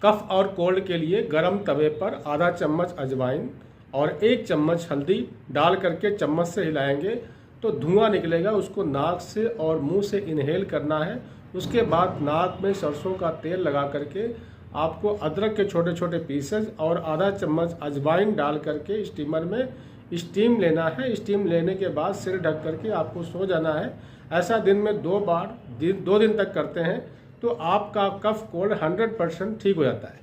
कफ और कोल्ड के लिए गरम तवे पर आधा चम्मच अजवाइन और 1 चम्मच हल्दी डाल करके चम्मच से हिलाएंगे तो धुआं निकलेगा। उसको नाक से और मुंह से इनहेल करना है। उसके बाद नाक में सरसों का तेल लगा करके आपको अदरक के छोटे छोटे पीसेस और आधा चम्मच अजवाइन डाल करके स्टीमर में स्टीम लेना है। स्टीम लेने के बाद सिर ढक करके आपको सो जाना है। ऐसा दिन में 2 बार 2 दिन तक करते हैं तो आपका कफ कोल्ड 100% ठीक हो जाता है।